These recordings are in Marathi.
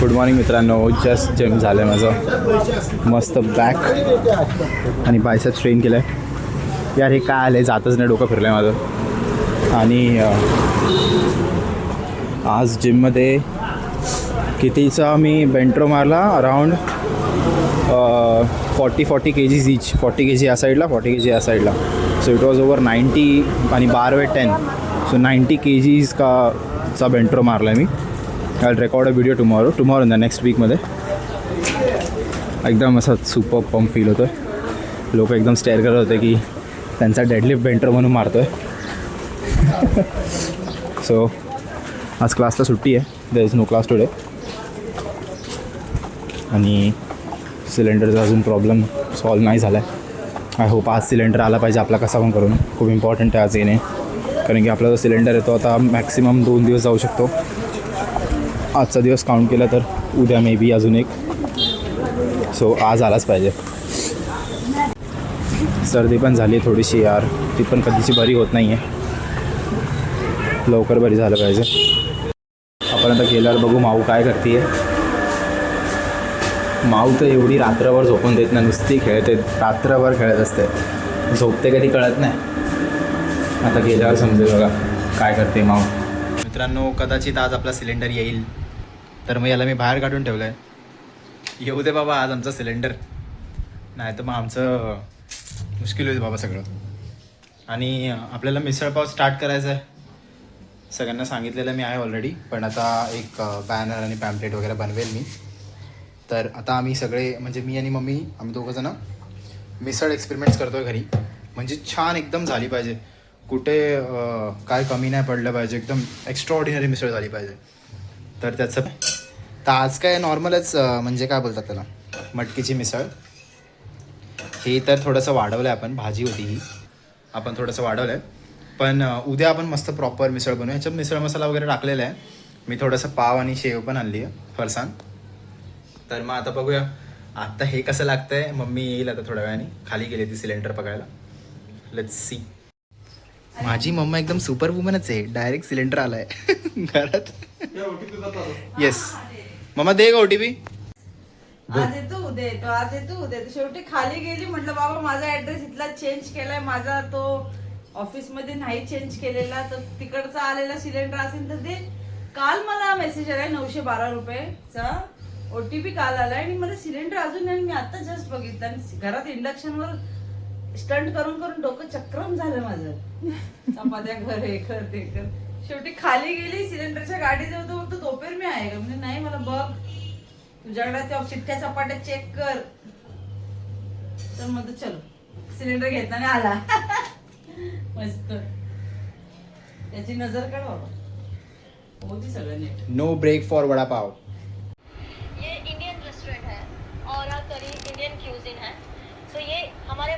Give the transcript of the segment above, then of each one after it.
गुड मॉर्निंग मित्रांनो. जस्ट जिम झालं आहे माझं. मस्त बॅक आणि बायसेप्स ट्रेन केलं आहे. यार हे काय आलं आहे, जातच नाही, डोकं फिरलं आहे माझं. आणि आज जिममध्ये कितीचा मी बेंट्रो मारला, अराउंड 40 kgs इच. 40 kg या साईडला, 40 kg या साईडला. सो इट वॉज ओवर 90 आणि बार वेट 10. सो 90 kgs चा बेंट्रो मारला आहे मी. I will record a video tomorrow in the next वीकमध्ये. एकदम असं सुपर पंप फील होतो आहे. लोक एकदम स्टेअर करत होते की त्यांचा डेडलिफ्ट बेंट्रो म्हणून मारतो आहे. सो आज क्लासला सुट्टी आहे. There is no class today. आणि सिलेंडरचा अजून प्रॉब्लेम सॉल्व नाही झाला आहे. आय होप आज सिलेंडर आला पाहिजे आपला कसा पण करून. खूप इम्पॉर्टंट आहे आज येणे, कारण की आपला जो सिलेंडर येतो आता मॅक्सिमम 2 दिवस जाऊ शकतो. आजचा दिवस काउंट केला तर उद्या मे बी अजून एक. सो आज आलाच पाहिजे. सर्दी पण झाली आहे थोडीशी यार, ती पण कधीची बरी होत नाही आहे. लवकर बरी झालं पाहिजे. आपण आता गेल्यावर बघू माऊ काय करते आहे. माऊ तर एवढी रात्रभर झोपून देत नाही, नुसती खेळते, रात्रभर खेळत असते, झोपते कधी कळत नाही. आता गेल्यावर समजेल बघा काय करते माऊ. मित्रांनो, कदाचित आज आपला सिलेंडर येईल, तर मग याला मी बाहेर काढून ठेवलं आहे. येऊ दे बाबा आज आमचं सिलेंडर, नाही तर मग आमचं मुश्किल होईल बाबा सगळं. आणि आपल्याला मिसळपाव स्टार्ट करायचं आहे. सगळ्यांना सांगितलेलं मी आहे ऑलरेडी, पण आता एक बॅनर आणि पॅम्पलेट वगैरे बनवेल मी. तर आता आम्ही सगळे, म्हणजे मी आणि मम्मी, आम्ही दोघंजणं मिसळ एक्सपेरिमेंट्स करतो आहे घरी. म्हणजे छान एकदम झाली पाहिजे, कुठे काय कमी नाही पडलं पाहिजे, एकदम एक्स्ट्राऑर्डिनरी मिसळ झाली पाहिजे. तर त्याचं तर आज काय नॉर्मलच, म्हणजे काय बोलतात त्याला, मटकीची मिसळ. हे तर थोडंसं वाढवलं आहे आपण, भाजी होती ही, आपण थोडंसं वाढवलं आहे. पण उद्या आपण मस्त प्रॉपर मिसळ बनवू. ह्याच्यात मिसळ मसाला वगैरे टाकलेला आहे मी. थोडंसं पाव आणि शेव पण आणली आहे, फरसाण. तर मग आता बघूया आता हे कसं लागतं आहे. मम्मी येईल आता थोड्या वेळाने, खाली गेली ती सिलेंडर पकायला. Let's see. माझी मम्मा एकदम सुपर वुमनच आहे, डायरेक्ट सिलेंडर आला आहे घरात. येस मम्मा, दे का OTP. आज येतो उद्या येतो, आज येतो उद्या येतो. शेवटी खाली गेली, म्हटलं बाबा माझा ऍड्रेस इथला चेंज केलाय, माझा तो ऑफिस मध्ये नाही चेंज केलेला, तर तिकडचा आलेला सिलेंडर असेल तर दे. काल मला मेसेज आलाय 912 रुपयेचा OTP काल आलाय, आणि मला सिलेंडर अजून नाही. मी आता जस्ट बघितलं आणि घरात इंडक्शनवर स्टंट करून करून डोकं चक्रम झालं माझं. चपात्या कर, हे कर, ते कर. शेवटी खाली गेली, सिलेंडरच्या गाडीजवळ तो बोलतो तोपेर मी आहे का, म्हणजे नाही मला बघ तुझ्याकडे त्या चिठ्ठ्या चपाट्या चेक कर. तर मग चलो सिलेंडर घेताना आला. मस्त, त्याची नजर काढ बाबा, होती सगळं नीट. No break for vada pav. ये इंडियन रेस्टोरेंट है और करी इंडियन क्यूजिन है. सो ये हमारे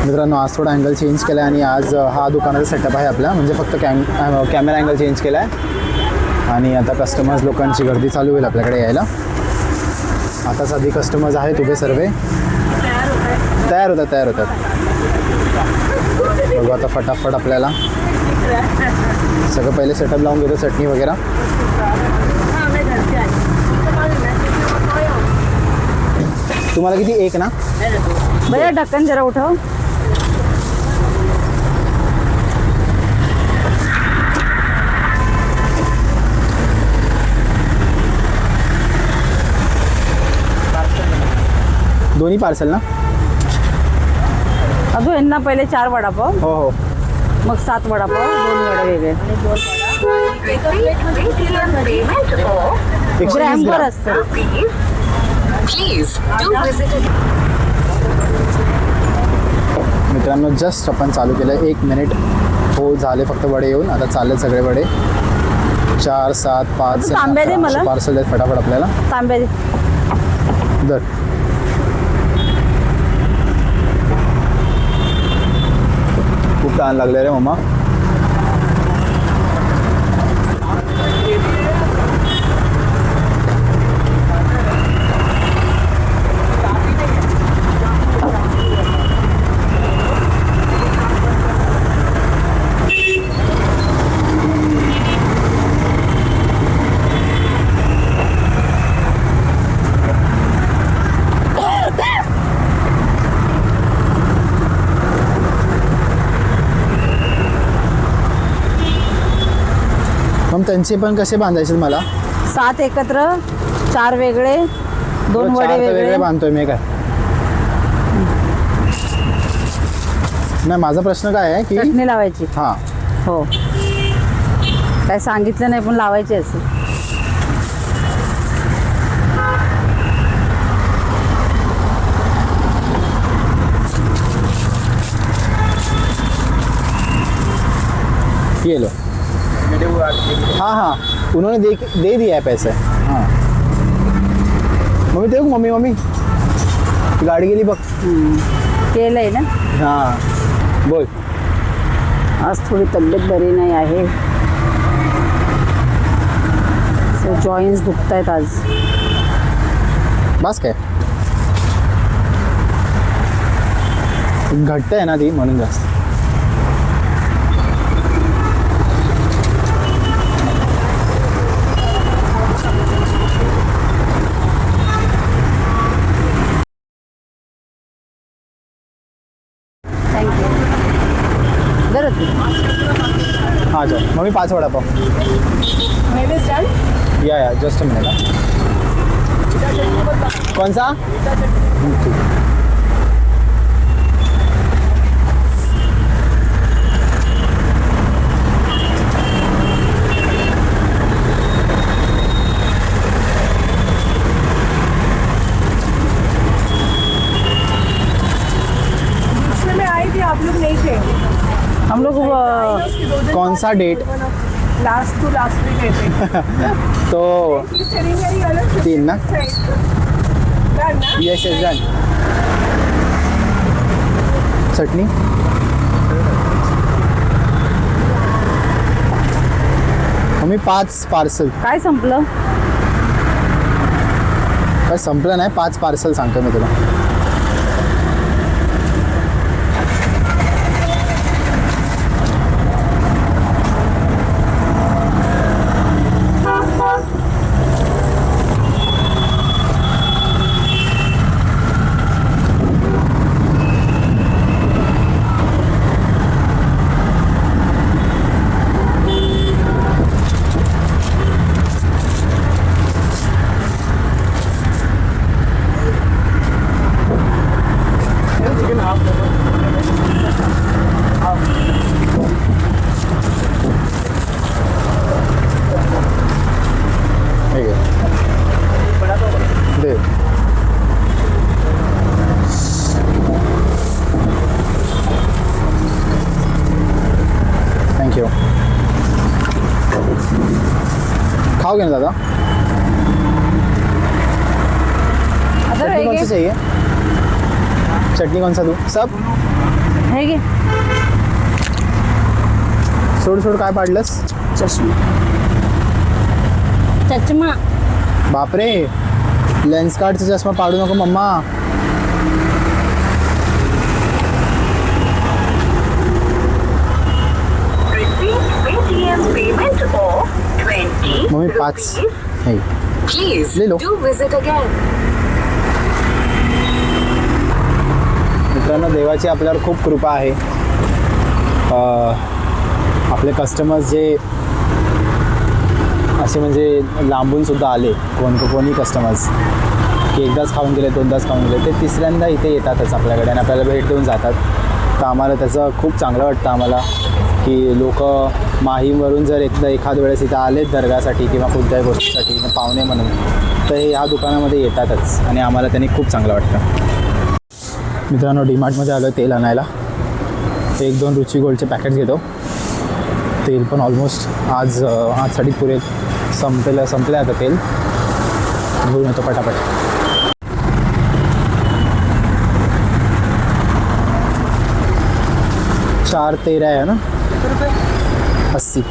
मित्रांनो, आज थोडा अँगल चेंज केला आहे आणि आज हा दुकानाचा सेटअप आहे आपला. म्हणजे फक्त कॅमेरा अँगल चेंज केला आहे आणि आता कस्टमर्स लोकांची गर्दी चालू होईल आपल्याकडे यायला. आता आधी कस्टमर्स आहेत उभे, सर्व तयार होतात. बघू आता फटाफट आपल्याला सगळं पहिले सेटअप लावून घेतो, चटणी वगैरे. तुम्हाला किती, एक ना भैया ढक्कन जरा उठाओ. दोन्ही पार्सल ना. अजून यांना पहिले 4 वडापाव, हो हो, मग 7 वडापाव, 2 वडे वेगळे. 120 ग्रॅमवर ग्राम. असतं. मित्रांनो, जस्ट आपण चालू केलं आहे, 1 मिनिट हो झाले फक्त वडे येऊन. आता चालले सगळे वडे. 4, 7, 5 तांब्या दे मला. पार्सल आहेत फटाफट आपल्याला. तांब्या दर खूप ताण लागले रे मम्मा. त्यांचे पण कसे बांधायचे मला? 7 एकत्र, 4 वेगळे, 2 वडे चार तर वेगळे. वेगळे बांधतोय मी काय. नाही माझा प्रश्न काय आहे की चटणी लावायची. हां हो, काय सांगितलं नाही पण लावायची असे. ये लो. हाँ हाँ उन्होंने दे दिया है पैसे. हाँ मम्मी देखो मम्मी मम्मी गाडी गेली बघ. केलंय ना. हां बोल. आज थोडी तब्येत बरी नाही आहे, सो जॉईंट्स दुखत आहेत आज. बस काय घट्ट आहे ना ती म्हणून जास्त. थँक्यू. बरं हाँ चल मम्मी 5 वडापाव. या जस्ट मिनट. कौन सा? में आई थी, आप लोग नहीं थे. हम लोग कौन सा date? Last to last week गए थे. तो चली गई अलग 3 ना. डन ना. Yes yes done. चटणी मम्मी 5 पार्सल. काय संपलं? काय संपलं नाही, 5 पार्सल सांगतो मी तुला. ठीक आहे दे. थँक्यू. खाओगे ना दादा? चटनी कौन सी चाहिए? चटनी कौन सा दूँ? सब हे घे. सोड सोड काय पाडलंस? चष्मा. बापरे लेन्स कार्डचा चष्मा पाडू नको मम्मा. Paytm payment of 20 मम्मी 5 हे Please ले लो. do visit again. मित्रांनो देवाची आपल्यावर खूप कृपा आहे. आपले कस्टमर्स जे असे म्हणजे लांबून सुद्धा आले कोणी कस्टमर्स की एकदाच खाऊन गेले, 2दाच खाऊन गेले, ते तिसऱ्यांदा इथे येतातच आपल्याकडे आणि आपल्याला भेट देऊन जातात. तर आम्हाला त्याचं खूप चांगलं वाटतं आम्हाला की लोक माहीमवरून जर एखाद वेळेस इथं आलेत दर्गासाठी किंवा कोणत्याही गोष्टीसाठी पाहुणे म्हणून तर हे ह्या दुकानामध्ये येतातच आणि आम्हाला त्यांनी खूप चांगलं वाटतं. मित्रांनो डीमार्टमध्ये आलो तेल आणायला. 1-2 रुची गोल्डचे पॅकेट्स घेतो. तेल पण ऑलमोस्ट आजसाठी पुरे संपलं आता तेल. घेऊन येतो पटापट. $4.13 आहे ना. 80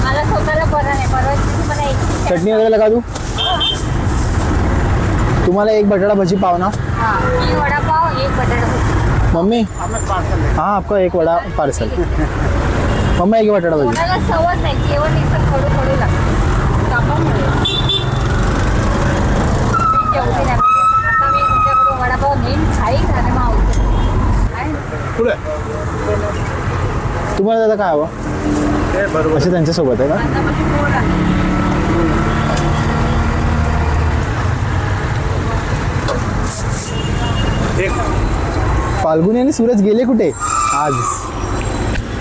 मला स्वतःला बरं नाही, परवा मला एक चटणी वगैरे लगा दूँ? तुम्हाला 1 बटाटा भजी पाव ना. एक वडापाव, एक बटाटा भजी. मम्मी हाँ आपका 1 वड़ा पार्सल. मम्मा 1 बटाटा भजी. कोणाला सवय नाही, जेवण इथं खडू लागतं कामामुळे. मी जेवते नाही, आता मी तुमच्याकडून वडापाव घेईन, खाईन आणि मग आवडते. पुढे तुम्हाला दादा काय हवं? असे त्यांच्यासोबत आहे का? फाल्गुनी आणि सूरज गेले कुठे आज?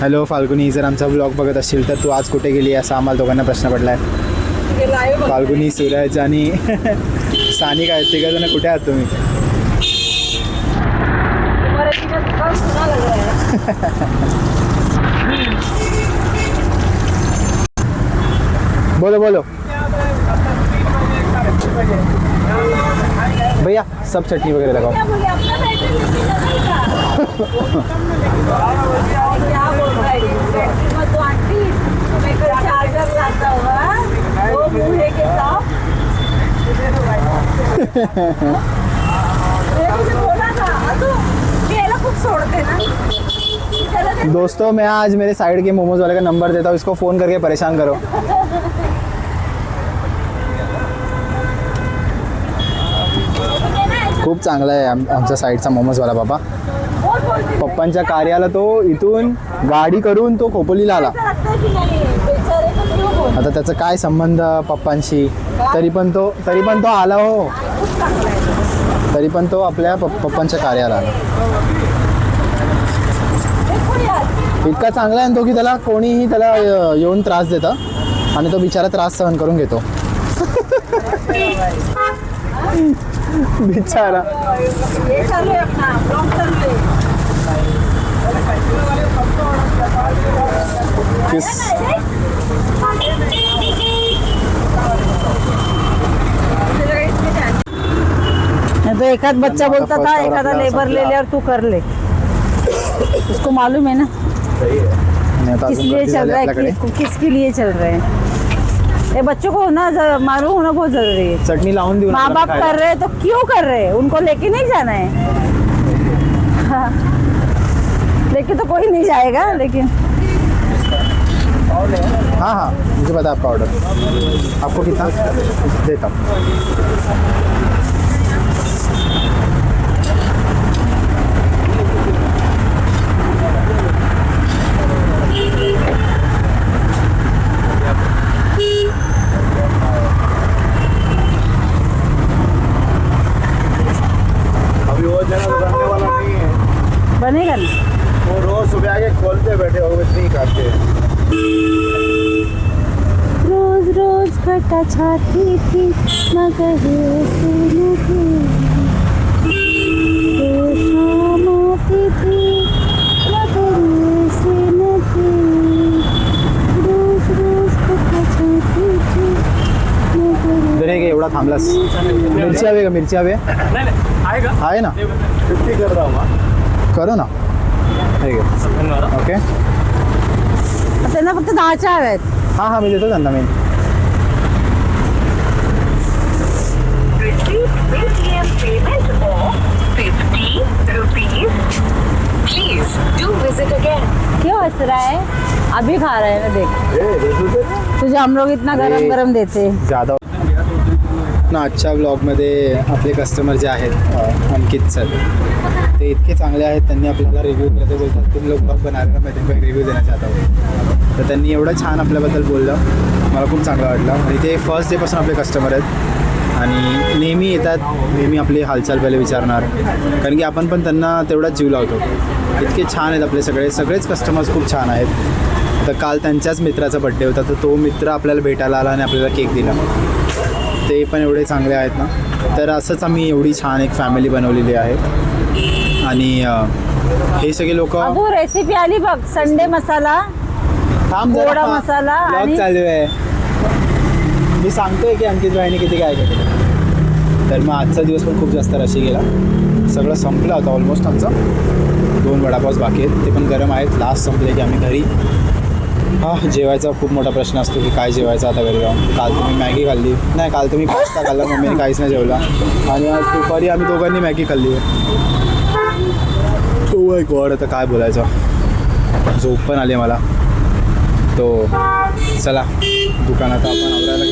हॅलो फाल्गुनी, जर आमचा ब्लॉग बघत असशील तर तू आज कुठे गेली असा आम्हाला दोघांना प्रश्न पडलाय. फाल्गुनी, सूरज आणि सानिका आहेत, तिघ जण कुठे आहात तुम्ही? बोलो बोलो भैया, सब चटनी वगैरह लगाओ. क्या बोल रहा है तो आंटी, मैं कल चार्जर लाता हुआ वो बूढ़े के साथ बोला था तो केला खूप सोडते ना. दोस्तों, मैं आज मेरे साइड के मोमोज वाले का नंबर देता हूँ, इसको फ़ोन करके परेशान करो. खूप चांगला आहे आमच्या साईडचा मोमोजवाला बाबा. पप्पांच्या कार्याला तो इथून गाडी करून तो खोपोलीला आला. आता त्याचा काय संबंध पप्पांशी, तरी पण तो आला हो. तरी पण तो आपल्या पप्पांच्या कार्याला आला. इतका चांगला आहे तो की त्याला कोणीही त्याला येऊन त्रास देतं आणि तो बिचारा त्रास सहन करून घेतो. बिचारा. तो एकाद बच्चा बोलता था एखादा लेबर ले ले और तू कर ले. उसको मालूम है ना किस लिए चल रहा है, किसके लिए चल रहे हैं. ये बच्चों को ना मालूम होना बहुत जरूरी है. चटनी लावून देऊ. माँ बाप कर रहे हैं तो क्यों कर रहे हैं, उनको लेके नहीं जाना है. हाँ. लेके तो कोई नहीं जाएगा लेकिन. हाँ हाँ, मुझे पता है आपका ऑर्डर. आपको कितना देता हूँ? अभी वो जगह बनने वाला नहीं है. बनेगा ना. वो रोज सुबह आके खोलते बैठे हो, नहीं खाते. रोज रोज खटा छाती थी मगर ऐसे नहीं. तो शाम आती थी मगर ऐसे नहीं. रोज रोज खटा छाती थी मगर. जर हे एवढा थांबलास. मिरची हवी का? मिरची हवी आहे ना? 50 कर रहा हूँ. करू ना. ठीक आहे. ओके. त्यांना फक्त 10च्या हव्यात. हां हां, मी देतो त्यांना. मी Receive Paytm payment of 50 rupees. Please do visit again. क्यों हंस रहा है? अभी खा रहा है ना, देख तुझे हम लोग इतना गरम गरम देते. ज़्यादा ना. आजच्या ब्लॉगमध्ये आपले कस्टमर जे आहेत अंकित सर, ते इतके चांगले आहेत. त्यांनी आपल्याला रिव्ह्यू दिला. ते बोलतात तुम लोग ब्लॉग बना रहे ना, मैं तुमको एक रिव्ह्यू देना चाहता हूँ. तर त्यांनी एवढं छान आपल्याबद्दल बोललं, मला खूप चांगलं वाटलं. आणि ते फर्स्ट डेपासून आपले कस्टमर आहेत आणि नेहमी येतात, नेहमी आपली हालचाल पहिले विचारणार, कारण की आपण पण त्यांना तेवढाच जीव लावतो. इतके छान आहेत आपले सगळेच कस्टमर्स खूप छान आहेत. तर काल त्यांच्याच मित्राचा बड्डे होता, तर तो मित्र आपल्याला भेटायला आला आणि आपल्याला केक दिला. ते पण एवढे चांगले आहेत ना. तर असंच आम्ही एवढी छान एक फॅमिली बनवलेली आहे. आणि हे सगळे लोक. अगो रेसिपी आली बघ. संडे मसाला, गोडा मसाला आणि चालू आहे. मी सांगतोय की अंकित भाईने किती काय केलं. तर मग आजचा दिवस पण खूप जास्त रशी गेला. सगळं संपलं होतं ऑलमोस्ट. आमचं 2 वडापाव बाकी आहेत, ते पण गरम आहेत. लास्ट संपले की आम्ही घरी. जेवायचा खूप मोठा प्रश्न असतो की काय जेवायचं आता घरी जाऊन. काल तुम्ही मॅगी खाल्ली नाही, काल तुम्ही पास्ता खाल्ला, मम्मीने काहीच नाही जेवला. आणि आज दुपारी आम्ही दोघांनी मॅगी खाल्ली. तो एक गॉड, आता काय बोलायचं. झोप पण आली मला. तो चला दुकानात आपण आवरायला